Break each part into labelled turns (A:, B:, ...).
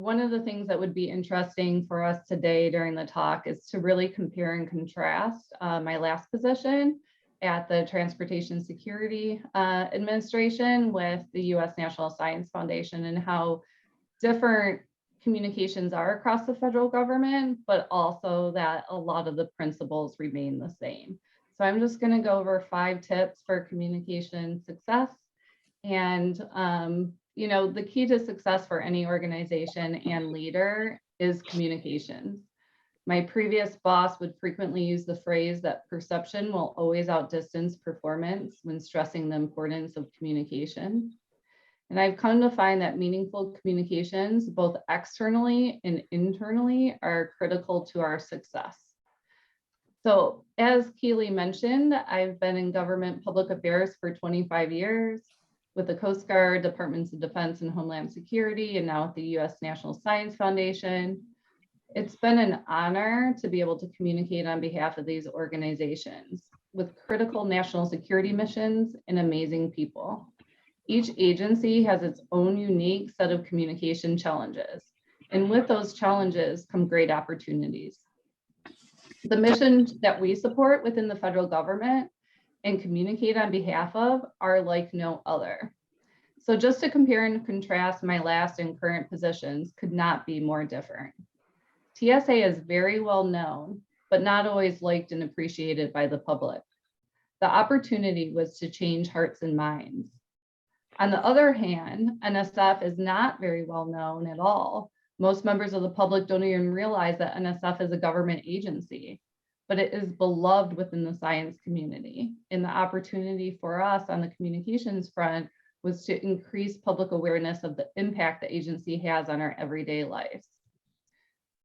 A: One of the things that would be interesting for us today during the talk is to really compare and contrast my last position at the Transportation Security Administration with the U.S. National Science Foundation, and how different communications are across the federal government, but also that a lot of the principles remain the same. So I'm just going to go over 5 tips for communication success. And, you know, the key to success for any organization and leader is communications. My previous boss would frequently use the phrase that perception will always outdistance performance when stressing the importance of communication. And I've come to find that meaningful communications, both externally and internally, are critical to our success. So as Keely mentioned, I've been in government public affairs for 25 years with the Coast Guard, Departments of Defense and Homeland Security, and now with the U.S. National Science Foundation. It's been an honor to be able to communicate on behalf of these organizations with critical national security missions and amazing people. Each agency has its own unique set of communication challenges, and with those challenges come great opportunities. The missions that we support within the federal government and communicate on behalf of are like no other. So just to compare and contrast my last and current positions could not be more different. TSA is very well known, but not always liked and appreciated by the public. The opportunity was to change hearts and minds. On the other hand, NSF is not very well known at all. Most members of the public don't even realize that NSF is a government agency, but it is beloved within the science community. And the opportunity for us on the communications front was to increase public awareness of the impact the agency has on our everyday lives.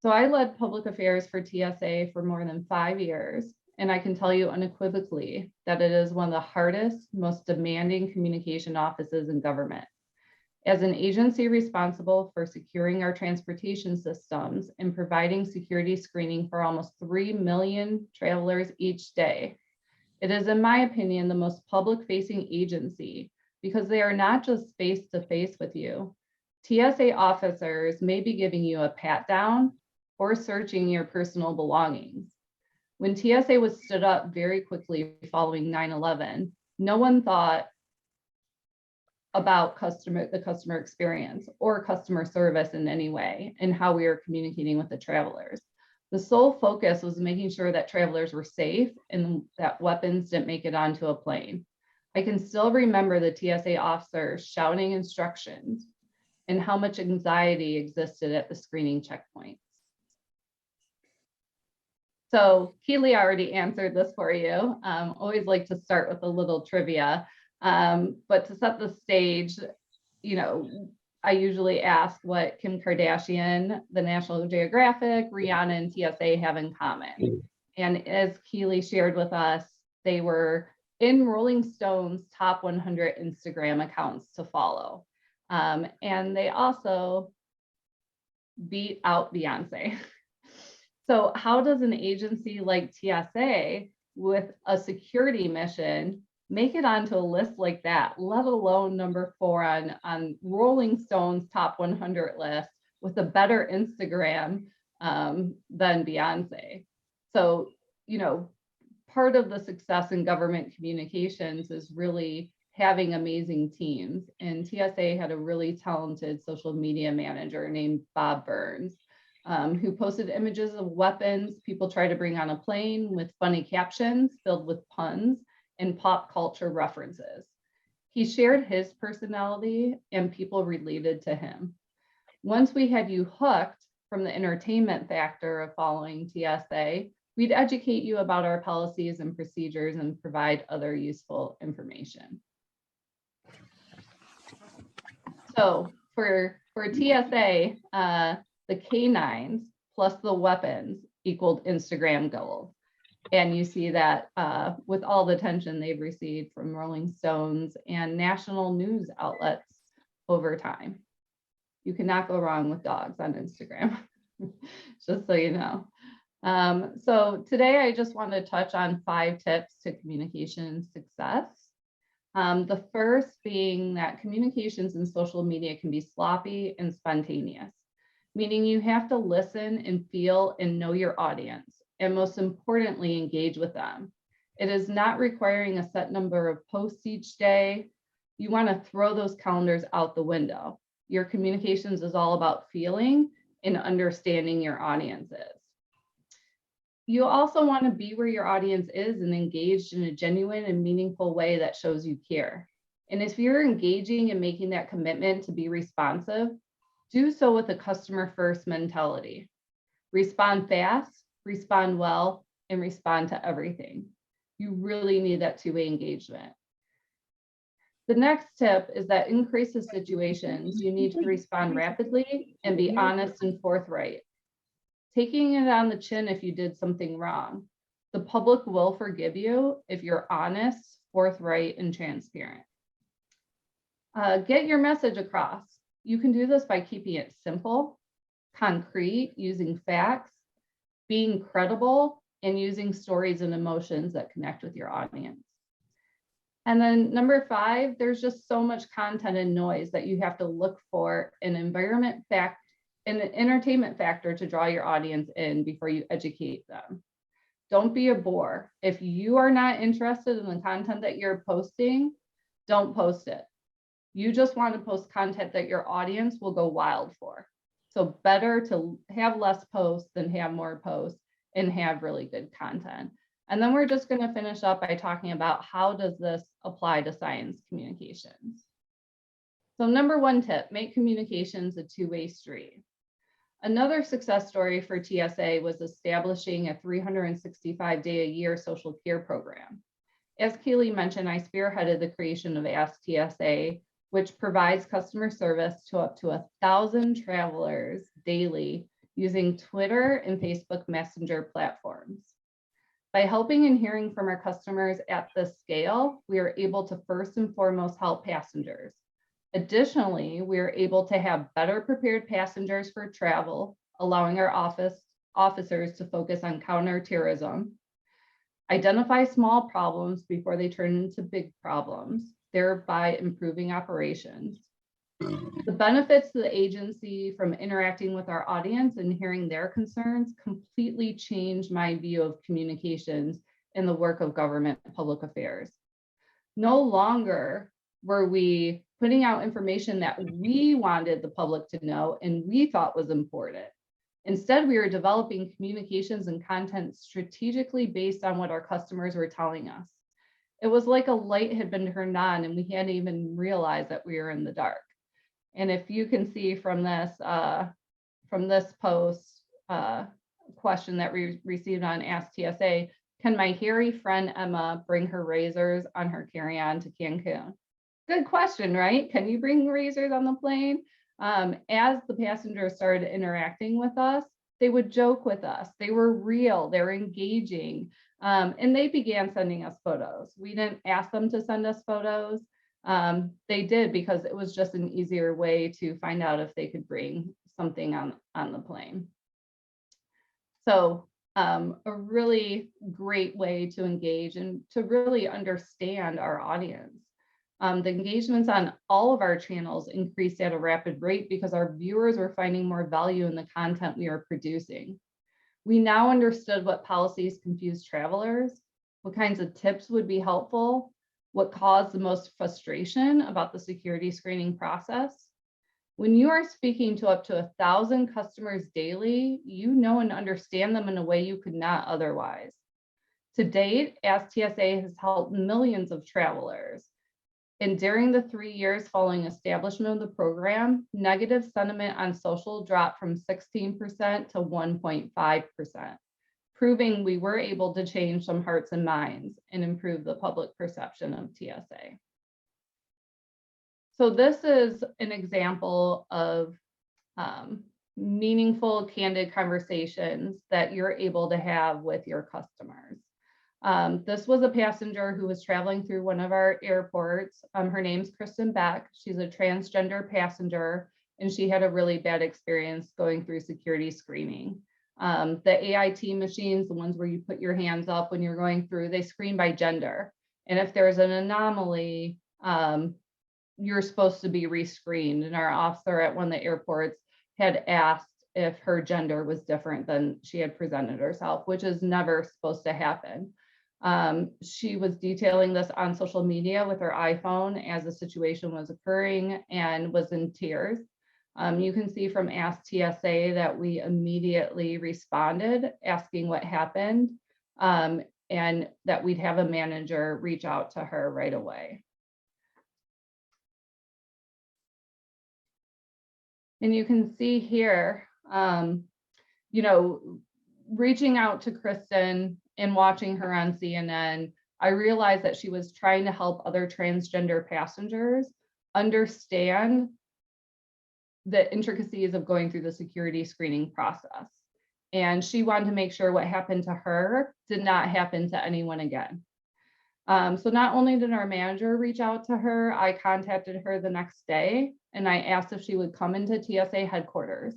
A: So I led public affairs for TSA for more than 5 years, and I can tell you unequivocally that it is one of the hardest, most demanding communication offices in government. As an agency responsible for securing our transportation systems and providing security screening for almost 3 million travelers each day, it is, in my opinion, the most public-facing agency because they are not just face-to-face with you. TSA officers may be giving you a pat-down or searching your personal belongings. When TSA was stood up very quickly following 9/11, no one thought about the customer experience or customer service in any way and how we are communicating with the travelers. The sole focus was making sure that travelers were safe and that weapons didn't make it onto a plane. I can still remember the TSA officers shouting instructions and how much anxiety existed at the screening checkpoints. So Keely already answered this for you. Always like to start with a little trivia, but to set the stage, you know, I usually ask what Kim Kardashian, the National Geographic, Rihanna, and TSA have in common. And as Keely shared with us, they were in Rolling Stone's top 100 Instagram accounts to follow. And they also beat out Beyonce. So how does an agency like TSA with a security mission make it onto a list like that, let alone number 4 on Rolling Stone's top 100 list with a better Instagram than Beyonce? So, you know, part of the success in government communications is really having amazing teams. And TSA had a really talented social media manager named Bob Burns, who posted images of weapons people try to bring on a plane with funny captions filled with puns and pop culture references. He shared his personality and people related to him. Once we had you hooked from the entertainment factor of following TSA, we'd educate you about our policies and procedures and provide other useful information. So for TSA, the canines plus the weapons equaled Instagram gold. And you see that with all the attention they've received from Rolling Stones and national news outlets over time. You cannot go wrong with dogs on Instagram, just so you know. So today I just want to touch on 5 tips to communication success. The first being that communications in social media can be sloppy and spontaneous. meaning you have to listen and feel and know your audience, and most importantly, engage with them. It is not requiring a set number of posts each day. You want to throw those calendars out the window. Your communications is all about feeling and understanding your audiences. You also want to be where your audience is and engaged in a genuine and meaningful way that shows you care. And if you're engaging and making that commitment to be responsive, do so with a customer first mentality. Respond fast, respond well, and respond to everything. You really need that two-way engagement. The next tip is that in crisis situations, you need to respond rapidly and be honest and forthright. Taking it on the chin if you did something wrong. The public will forgive you if you're honest, forthright, and transparent. Get your message across. You can do this by keeping it simple, concrete, using facts, being credible, and using stories and emotions that connect with your audience. And then number 5, there's just so much content and noise that you have to look for an entertainment factor to draw your audience in before you educate them. Don't be a bore. If you are not interested in the content that you're posting, don't post it. You just want to post content that your audience will go wild for. So better to have less posts than have more posts and have really good content. And then we're just going to finish up by talking about how does this apply to science communications. So number 1 tip, make communications a two-way street. Another success story for TSA was establishing a 365-day-a-year social care program. As Kaylee mentioned, I spearheaded the creation of AAAS TSA, which provides customer service to up to 1,000 travelers daily using Twitter and Facebook Messenger platforms. By helping and hearing from our customers at this scale, we are able to first and foremost help passengers. Additionally, we are able to have better prepared passengers for travel, allowing our officers to focus on counterterrorism, identify small problems before they turn into big problems, thereby improving operations. The benefits to the agency from interacting with our audience and hearing their concerns completely changed my view of communications in the work of government public affairs. No longer were we putting out information that we wanted the public to know and we thought was important. Instead, we were developing communications and content strategically based on what our customers were telling us. It was like a light had been turned on and we hadn't even realized that we were in the dark. And if you can see from this post question that we received on Ask TSA, can my hairy friend Emma bring her razors on her carry-on to Cancun? Good question, right? Can you bring razors on the plane? As the passengers started interacting with us, they would joke with us. They were real, they were engaging, and they began sending us photos. We didn't ask them to send us photos. They did because it was just an easier way to find out if they could bring something on the plane. So a really great way to engage and to really understand our audience. The engagements on all of our channels increased at a rapid rate because our viewers were finding more value in the content we are producing. We now understood what policies confused travelers, what kinds of tips would be helpful, what caused the most frustration about the security screening process. When you are speaking to up to 1,000 customers daily, you know and understand them in a way you could not otherwise. To date, AAAS TSA has helped millions of travelers. And during the 3 years following establishment of the program, negative sentiment on social dropped from 16% to 1.5%, proving we were able to change some hearts and minds and improve the public perception of TSA. So this is an example of meaningful, candid conversations that you're able to have with your customers. This was a passenger who was traveling through one of our airports. Her name's Kristen Beck. She's a transgender passenger, and she had a really bad experience going through security screening. The AIT machines, the ones where you put your hands up when you're going through, they screen by gender. And if there's an anomaly, you're supposed to be rescreened. And our officer at one of the airports had asked if her gender was different than she had presented herself, which is never supposed to happen. She was detailing this on social media with her iPhone as the situation was occurring and was in tears. You can see from Ask TSA that we immediately responded, asking what happened, and that we'd have a manager reach out to her right away. And you can see here, you know, reaching out to Kristen and watching her on CNN, I realized that she was trying to help other transgender passengers understand the intricacies of going through the security screening process. And she wanted to make sure what happened to her did not happen to anyone again. So not only did our manager reach out to her, I contacted her the next day and I asked if she would come into TSA headquarters,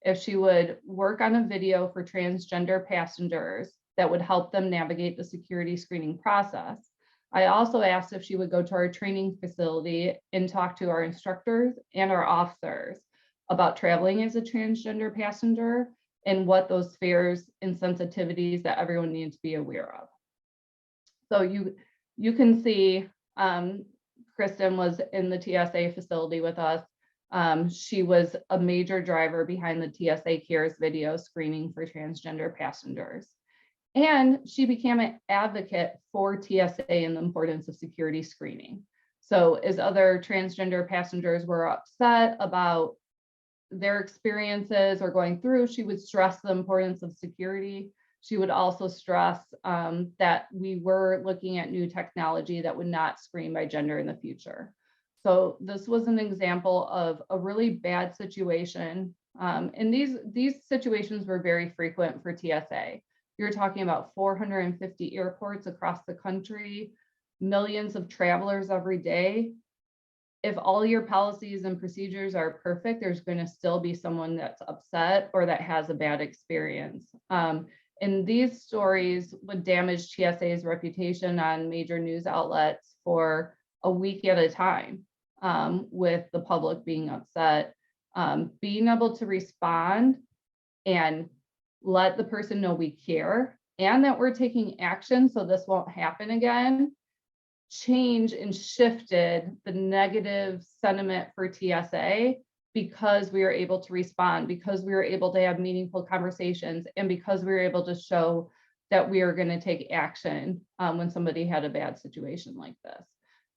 A: if she would work on a video for transgender passengers that would help them navigate the security screening process. I also asked if she would go to our training facility and talk to our instructors and our officers about traveling as a transgender passenger and what those fears and sensitivities that everyone needs to be aware of. So you can see Kristen was in the TSA facility with us. She was a major driver behind the TSA Cares video screening for transgender passengers. And she became an advocate for TSA and the importance of security screening. So as other transgender passengers were upset about their experiences or going through, she would stress the importance of security. She would also stress that we were looking at new technology that would not screen by gender in the future. So this was an example of a really bad situation. And these situations were very frequent for TSA. You're talking about 450 airports across the country, millions of travelers every day. If all your policies and procedures are perfect, there's going to still be someone that's upset or that has a bad experience. And these stories would damage TSA's reputation on major news outlets for a week at a time, with the public being upset. Being able to respond and let the person know we care and that we're taking action so this won't happen again, change and shifted the negative sentiment for TSA because we were able to respond, because we were able to have meaningful conversations, and because we were able to show that we are going to take action when somebody had a bad situation like this.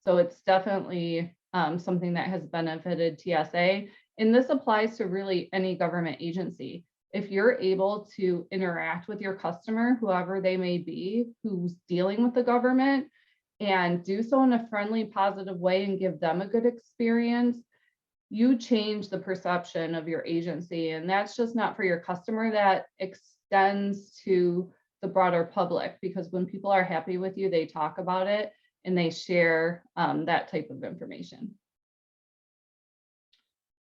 A: So it's definitely something that has benefited TSA. And this applies to really any government agency. If you're able to interact with your customer, whoever they may be, who's dealing with the government, and do so in a friendly, positive way and give them a good experience, you change the perception of your agency. And that's just not for your customer, that extends to the broader public, because when people are happy with you, they talk about it and they share that type of information.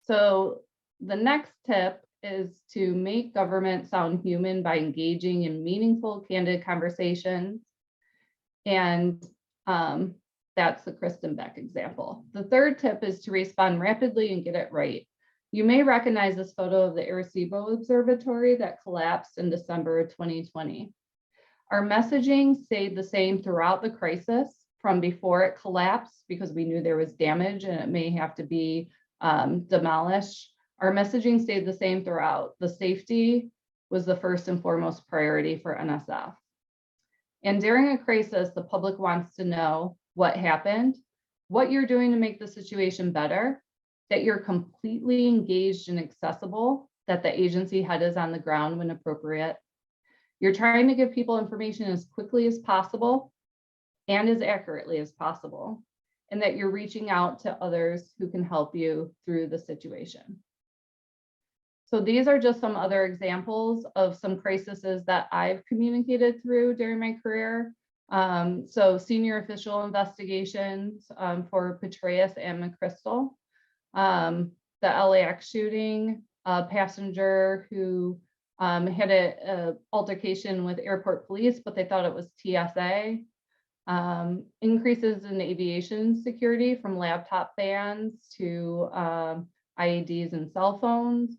A: So the next tip is to make government sound human by engaging in meaningful, candid conversations. And that's the Kristen Beck example. The third tip is to respond rapidly and get it right. You may recognize this photo of the Arecibo Observatory that collapsed in December of 2020. Our messaging stayed the same throughout the crisis from before it collapsed, because we knew there was damage and it may have to be demolished. Our messaging stayed the same throughout. The safety was the first and foremost priority for NSF. And during a crisis, the public wants to know what happened, what you're doing to make the situation better, that you're completely engaged and accessible, that the agency head is on the ground when appropriate. You're trying to give people information as quickly as possible and as accurately as possible, and that you're reaching out to others who can help you through the situation. So these are just some other examples of some crises that I've communicated through during my career. So senior official investigations for Petraeus and McChrystal, the LAX shooting, a passenger who had an altercation with airport police, but they thought it was TSA. Increases in aviation security from laptop bans to IEDs and cell phones.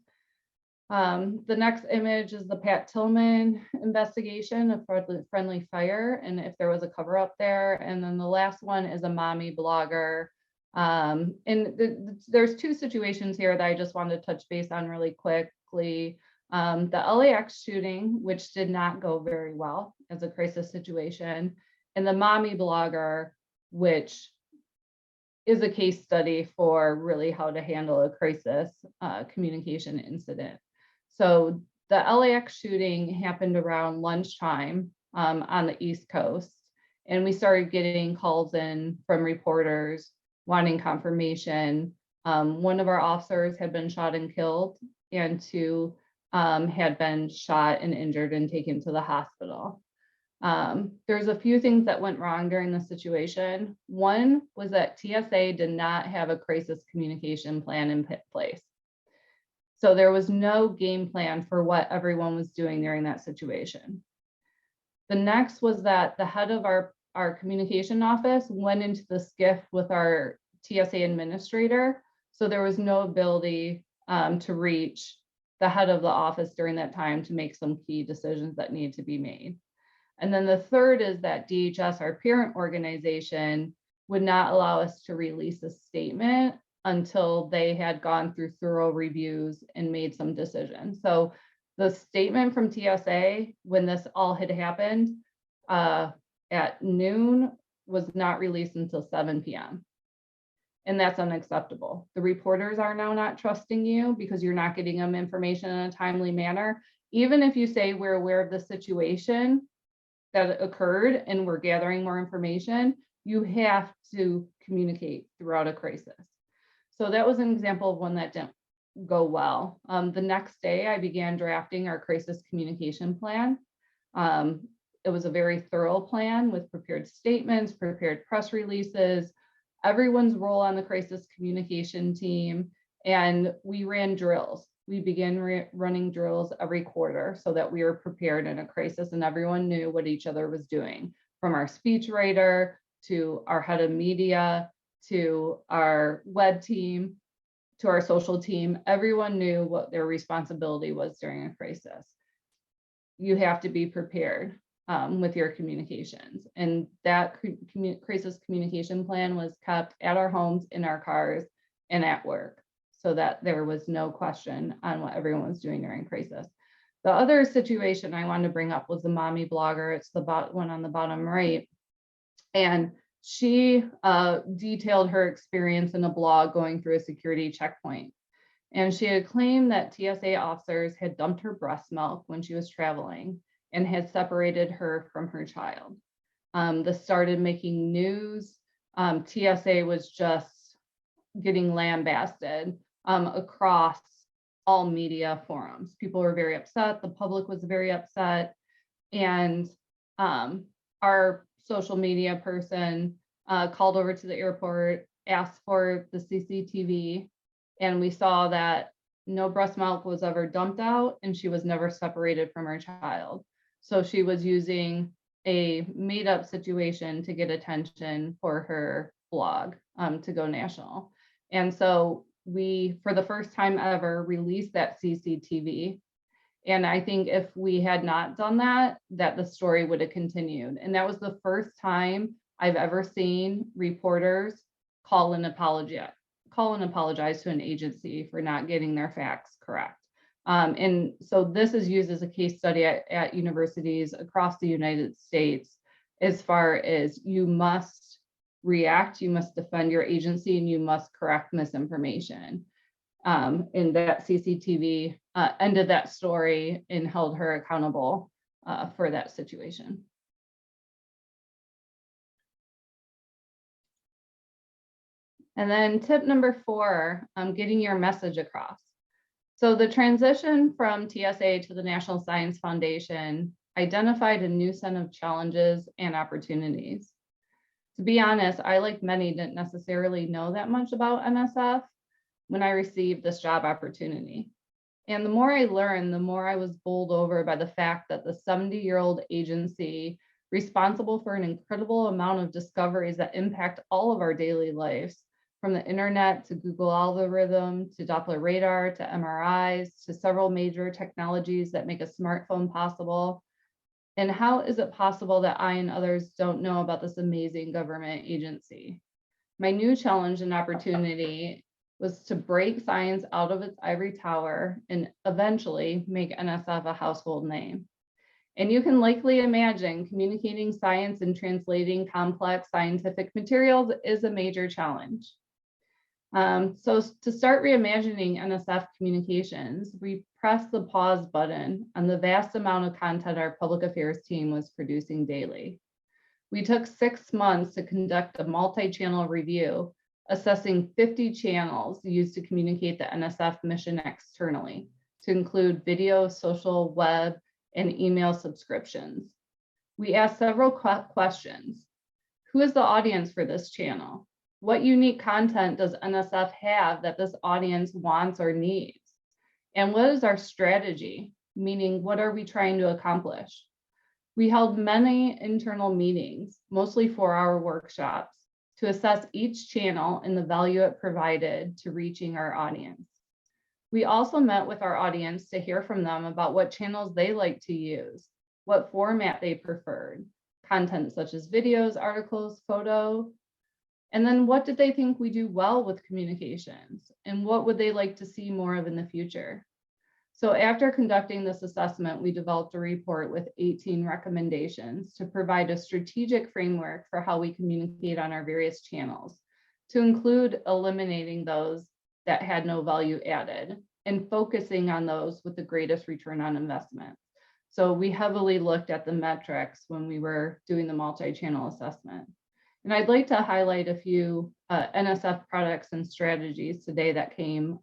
A: The next image is the Pat Tillman investigation of friendly fire and if there was a cover up there. And then the last one is a mommy blogger. There's two situations here that I just wanted to touch base on really quickly. The LAX shooting, which did not go very well as a crisis situation, and the mommy blogger, which is a case study for really how to handle a crisis communication incident. So the LAX shooting happened around lunchtime on the East Coast, and we started getting calls in from reporters wanting confirmation. One of our officers had been shot and killed, and two had been shot and injured and taken to the hospital. There's a few things that went wrong during the situation. One was that TSA did not have a crisis communication plan in place. So there was no game plan for what everyone was doing during that situation. The next was that the head of our communication office went into the skiff with our TSA administrator. So there was no ability to reach the head of the office during that time to make some key decisions that need to be made. And then the third is that DHS, our parent organization, would not allow us to release a statement until they had gone through thorough reviews and made some decisions. So the statement from TSA when this all had happened at noon was not released until 7 p.m. And that's unacceptable. The reporters are now not trusting you because you're not getting them information in a timely manner. Even if you say we're aware of the situation that occurred and we're gathering more information, you have to communicate throughout a crisis. So that was an example of one that didn't go well. The next day, I began drafting our crisis communication plan. It was a very thorough plan with prepared statements, prepared press releases, everyone's role on the crisis communication team, and we ran drills. We began running drills every quarter so that we were prepared in a crisis and everyone knew what each other was doing, from our speechwriter to our head of media, to our web team, to our social team. Everyone knew what their responsibility was during a crisis. You have to be prepared with your communications. And that crisis communication plan was kept at our homes, in our cars, and at work, so that there was no question on what everyone was doing during crisis. The other situation I wanted to bring up was the mommy blogger. It's the one on the bottom right. And she detailed her experience in a blog going through a security checkpoint. And she had claimed that TSA officers had dumped her breast milk when she was traveling and had separated her from her child. This started making news. TSA was just getting lambasted across all media forums. People were very upset. The public was very upset. And our social media person called over to the airport, asked for the CCTV, and we saw that no breast milk was ever dumped out and she was never separated from her child. So she was using a made-up situation to get attention for her blog to go national. And so we, for the first time ever, released that CCTV. And I think if we had not done that, that the story would have continued. And that was the first time I've ever seen reporters call and apologize to an agency for not getting their facts correct. And so this is used as a case study at universities across the United States, as far as you must react, you must defend your agency, and you must correct misinformation. And that CCTV ended that story and held her accountable for that situation. And then tip number 4, getting your message across. So the transition from TSA to the National Science Foundation identified a new set of challenges and opportunities. To be honest, I, like many, didn't necessarily know that much about NSF when I received this job opportunity. And the more I learned, the more I was bowled over by the fact that the 70-year-old agency, responsible for an incredible amount of discoveries that impact all of our daily lives, from the internet to Google algorithm to Doppler radar to MRIs to several major technologies that make a smartphone possible. And how is it possible that I and others don't know about this amazing government agency? My new challenge and opportunity was to break science out of its ivory tower and eventually make NSF a household name. And you can likely imagine communicating science and translating complex scientific materials is a major challenge. So to start reimagining NSF communications, we pressed the pause button on the vast amount of content our public affairs team was producing daily. We took 6 months to conduct a multi-channel review, assessing 50 channels used to communicate the NSF mission externally, to include video, social, web, and email subscriptions. We asked several questions. Who is the audience for this channel? What unique content does NSF have that this audience wants or needs? And what is our strategy? Meaning, what are we trying to accomplish? We held many internal meetings, mostly 4-hour workshops, to assess each channel and the value it provided to reaching our audience. We also met with our audience to hear from them about what channels they like to use, what format they preferred, content such as videos, articles, photo, and then what did they think we do well with communications, and what would they like to see more of in the future? So after conducting this assessment, we developed a report with 18 recommendations to provide a strategic framework for how we communicate on our various channels, to include eliminating those that had no value added and focusing on those with the greatest return on investment. So we heavily looked at the metrics when we were doing the multi-channel assessment. And I'd like to highlight a few NSF products and strategies today that came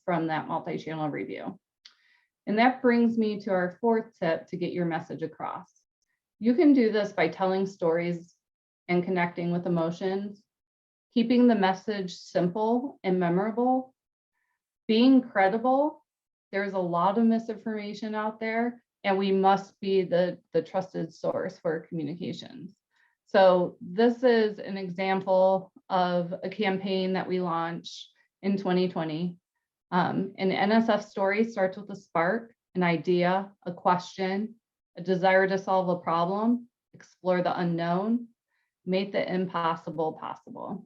A: from that multi-channel review. And that brings me to our 4th tip to get your message across. You can do this by telling stories and connecting with emotions, keeping the message simple and memorable, being credible. There's a lot of misinformation out there, and we must be the trusted source for communications. So this is an example of a campaign that we launched in 2020. An NSF story starts with a spark, an idea, a question, a desire to solve a problem, explore the unknown, make the impossible possible.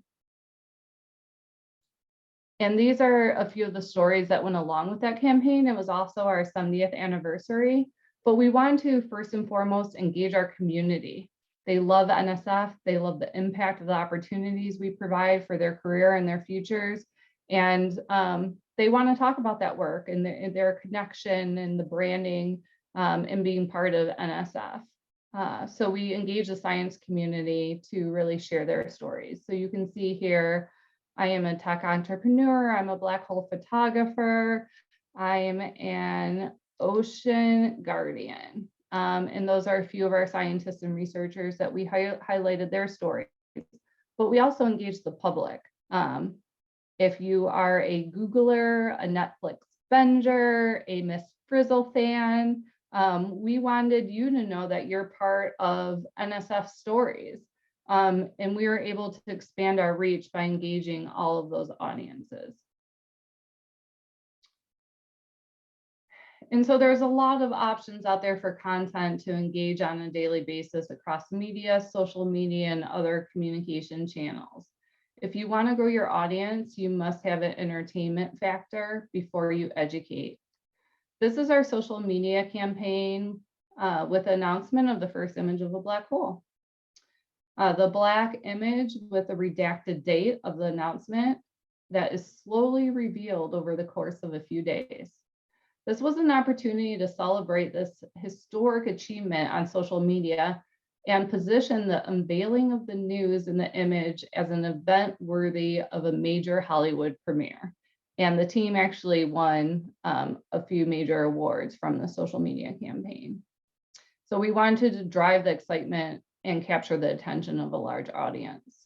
A: And these are a few of the stories that went along with that campaign. It was also our 70th anniversary, but we wanted to first and foremost engage our community. They love NSF, they love the impact of the opportunities we provide for their career and their futures. And they want to talk about that work and their connection and the branding and being part of NSF. So we engage the science community to really share their stories. So you can see here, I am a tech entrepreneur, I'm a black hole photographer, I'm an ocean guardian. And those are a few of our scientists and researchers that we highlighted their stories. But we also engage the public. If you are a Googler, a Netflix binger, a Miss Frizzle fan, we wanted you to know that you're part of NSF stories. And we were able to expand our reach by engaging all of those audiences. And so there's a lot of options out there for content to engage on a daily basis across media, social media, and other communication channels. If you want to grow your audience, you must have an entertainment factor before you educate. This is our social media campaign with announcement of the first image of a black hole. The black image with a redacted date of the announcement that is slowly revealed over the course of a few days. This was an opportunity to celebrate this historic achievement on social media and position the unveiling of the news in the image as an event worthy of a major Hollywood premiere. And the team actually won a few major awards from the social media campaign. So we wanted to drive the excitement and capture the attention of a large audience.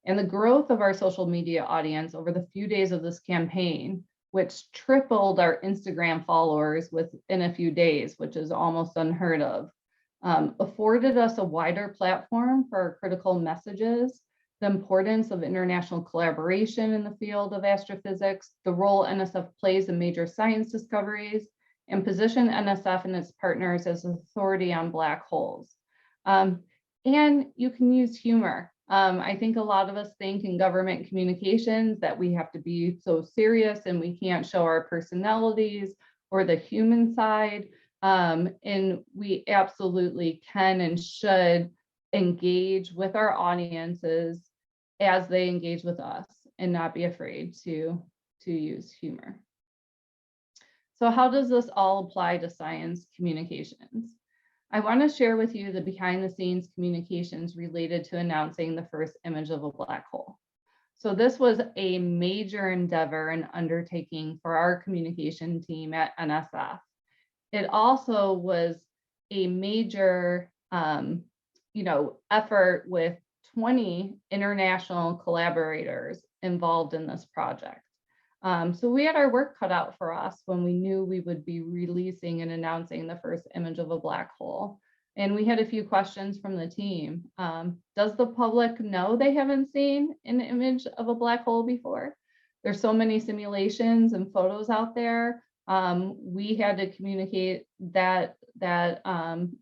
A: And the growth of our social media audience over the few days of this campaign, which tripled our Instagram followers within a few days, which is almost unheard of, afforded us a wider platform for our critical messages the importance of international collaboration in the field of astrophysics, the role NSF plays in major science discoveries, and position NSF and its partners as authority on black holes. And you can use humor. I think a lot of us think in government communications that we have to be so serious and we can't show our personalities or the human side. And we absolutely can and should engage with our audiences as they engage with us and not be afraid to use humor. So how does this all apply to science communications? I want to share with you the behind the scenes communications related to announcing the first image of a black hole. So this was a major endeavor and undertaking for our communication team at NSF. It also was a major effort with 20 international collaborators involved in this project. So we had our work cut out for us when we knew we would be releasing and announcing the first image of a black hole. And we had a few questions from the team. Does the public know they haven't seen an image of a black hole before? There's so many simulations and photos out there. We had to communicate that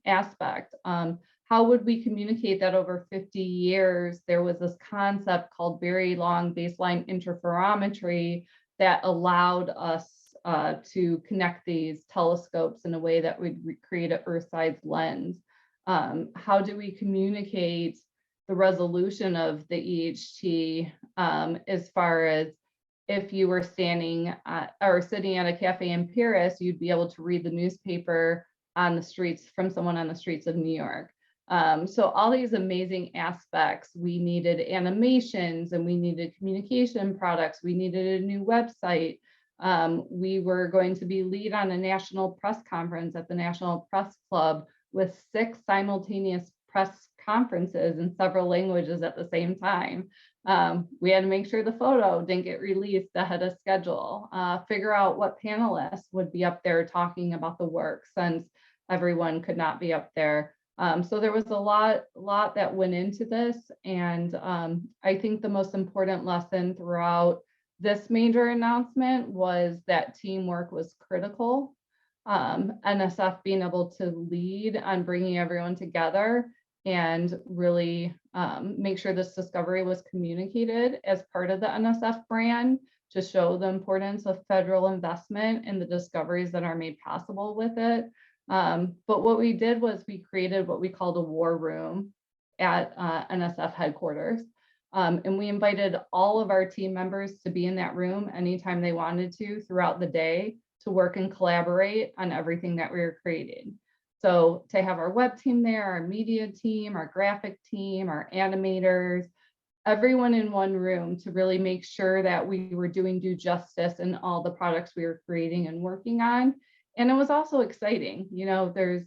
A: aspect. How would we communicate that over 50 years? There was this concept called very long baseline interferometry that allowed us to connect these telescopes in a way that would create an Earth-sized lens. How do we communicate the resolution of the EHT as far as if you were standing or sitting at a cafe in Paris, you'd be able to read the newspaper on the streets from someone on the streets of New York. So all these amazing aspects, we needed animations and we needed communication products. We needed a new website. We were going to be lead on a national press conference at the National Press Club with 6 simultaneous press conferences in several languages at the same time. We had to make sure the photo didn't get released ahead of schedule, figure out what panelists would be up there talking about the work since everyone could not be up there. So there was a lot that went into this. And I think the most important lesson throughout this major announcement was that teamwork was critical. NSF being able to lead on bringing everyone together and really make sure this discovery was communicated as part of the NSF brand to show the importance of federal investment in the discoveries that are made possible with it. But what we did was we created what we called a war room at NSF headquarters. And we invited all of our team members to be in that room anytime they wanted to throughout the day to work and collaborate on everything that we were creating. So to have our web team there, our media team, our graphic team, our animators, everyone in one room to really make sure that we were doing due justice in all the products we were creating and working on. And it was also exciting. You know, there's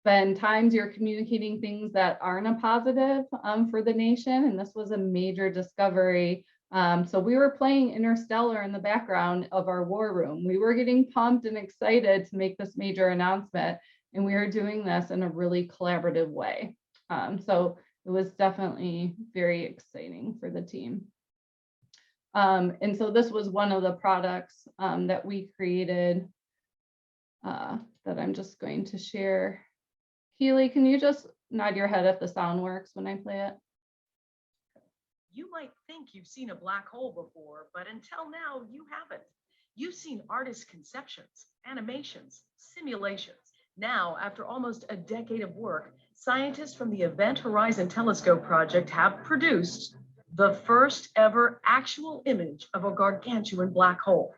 A: been times you're communicating things that aren't a positive for the nation, and this was a major discovery. So we were playing Interstellar in the background of our war room. We were getting pumped and excited to make this major announcement, and we were doing this in a really collaborative way. So it was definitely very exciting for the team. And so this was one of the products that we created that I'm just going to share. Keely, can you just nod your head if the sound works when I play it?
B: You might think you've seen a black hole before, but until now, you haven't. You've seen artist conceptions, animations, simulations. Now, after almost a decade of work, scientists from the Event Horizon Telescope Project have produced the first ever actual image of a gargantuan black hole.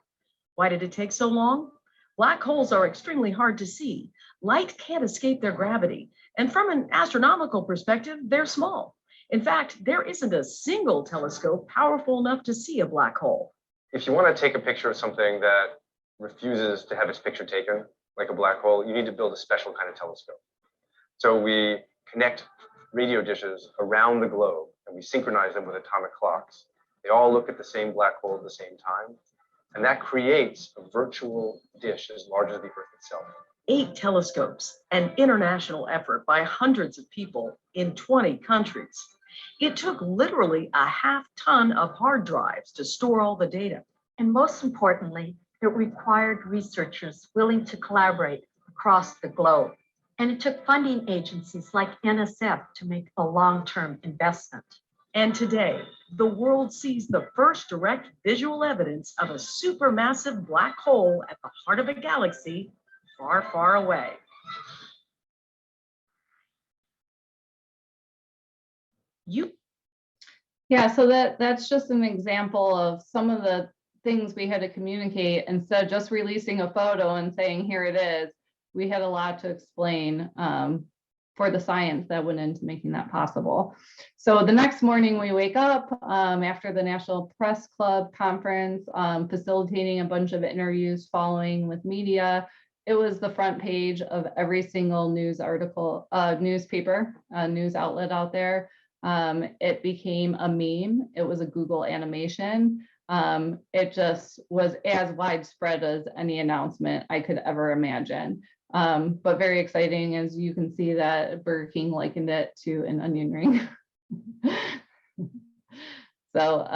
B: Why did it take so long? Black holes are extremely hard to see. Light can't escape their gravity. And from an astronomical perspective, they're small. In fact, there isn't a single telescope powerful enough to see a black hole.
C: If you want to take a picture of something that refuses to have its picture taken, like a black hole, you need to build a special kind of telescope. So we connect radio dishes around the globe and we synchronize them with atomic clocks. They all look at the same black hole at the same time. And that creates a virtual dish as large as the Earth itself.
B: 8 telescopes, an international effort by hundreds of people in 20 countries. It took literally a half-ton of hard drives to store all the data.
D: And most importantly, it required researchers willing to collaborate across the globe. And it took funding agencies like NSF to make a long-term investment.
B: And today, the world sees the first direct visual evidence of a supermassive black hole at the heart of a galaxy far, far away.
A: Yeah, so that's just an example of some of the things we had to communicate. Instead of just releasing a photo and saying, here it is, we had a lot to explain for the science that went into making that possible. So the next morning we wake up after the National Press Club conference, facilitating a bunch of interviews following with media. It was the front page of every single news article, newspaper, news outlet out there. It became a meme. It was a Google animation. It just was as widespread as any announcement I could ever imagine. But very exciting, as you can see that Burger King likened it to an onion ring. So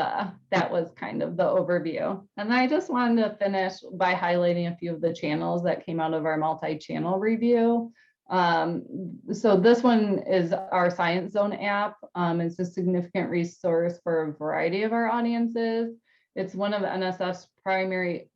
A: that was kind of the overview. And I just wanted to finish by highlighting a few of the channels that came out of our multi-channel review. So this one is our Science Zone app. It's a significant resource for a variety of our audiences. It's one of NSF's primary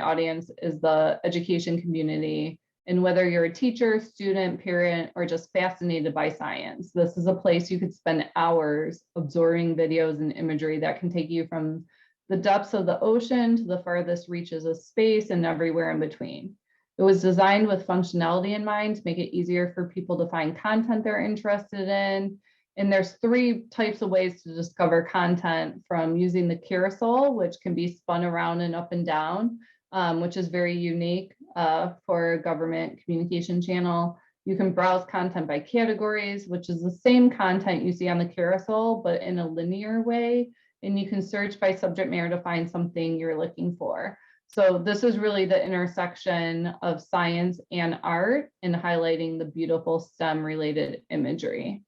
A: audience is the education community. And whether you're a teacher, student, parent, or just fascinated by science, this is a place you could spend hours absorbing videos and imagery that can take you from the depths of the ocean to the farthest reaches of space and everywhere in between. It was designed with functionality in mind to make it easier for people to find content they're interested in. And there's 3 types of ways to discover content, from using the carousel, which can be spun around and up and down, which is very unique for a government communication channel. You can browse content by categories, which is the same content you see on the carousel, but in a linear way. And you can search by subject matter to find something you're looking for. So this is really the intersection of science and art in highlighting the beautiful STEM related imagery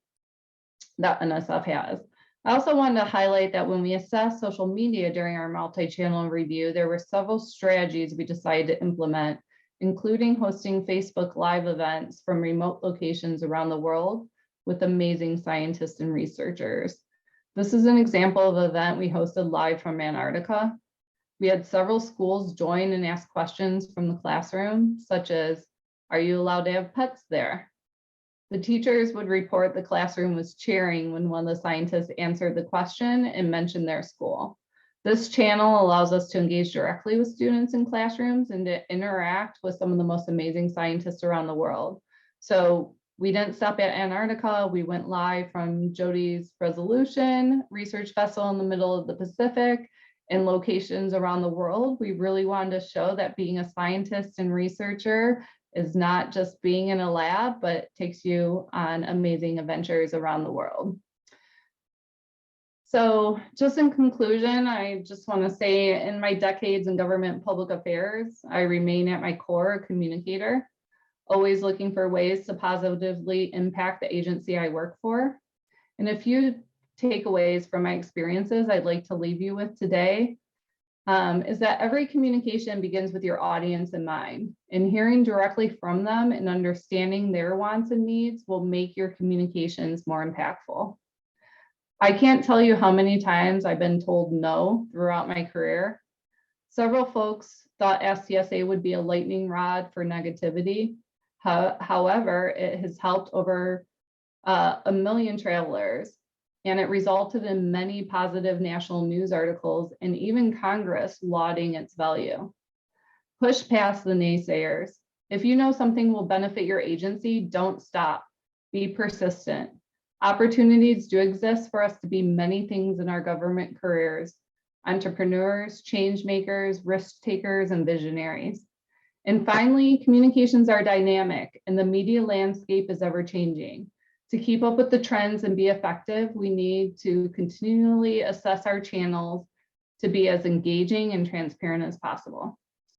A: that NSF has. I also wanted to highlight that when we assessed social media during our multi-channel review, there were several strategies we decided to implement, including hosting Facebook Live events from remote locations around the world with amazing scientists and researchers. This is an example of an event we hosted live from Antarctica. We had several schools join and ask questions from the classroom, such as, are you allowed to have pets there? The teachers would report the classroom was cheering when one of the scientists answered the question and mentioned their school. This channel allows us to engage directly with students in classrooms and to interact with some of the most amazing scientists around the world. So we didn't stop at Antarctica. We went live from Jody's Resolution Research Vessel in the middle of the Pacific and locations around the world. We really wanted to show that being a scientist and researcher is not just being in a lab, but takes you on amazing adventures around the world. So just in conclusion, I just want to say, in my decades in government public affairs, I remain at my core a communicator, always looking for ways to positively impact the agency I work for. And a few takeaways from my experiences I'd like to leave you with today is that every communication begins with your audience in mind, and hearing directly from them and understanding their wants and needs will make your communications more impactful. I can't tell you how many times I've been told no throughout my career. Several folks thought STSA would be a lightning rod for negativity. However, it has helped over 1 million travelers, and it resulted in many positive national news articles and even Congress lauding its value. Push past the naysayers. If you know something will benefit your agency, don't stop. Be persistent. Opportunities do exist for us to be many things in our government careers: entrepreneurs, change makers, risk takers, and visionaries. And finally, communications are dynamic and the media landscape is ever changing. To keep up with the trends and be effective, we need to continually assess our channels to be as engaging and transparent as possible.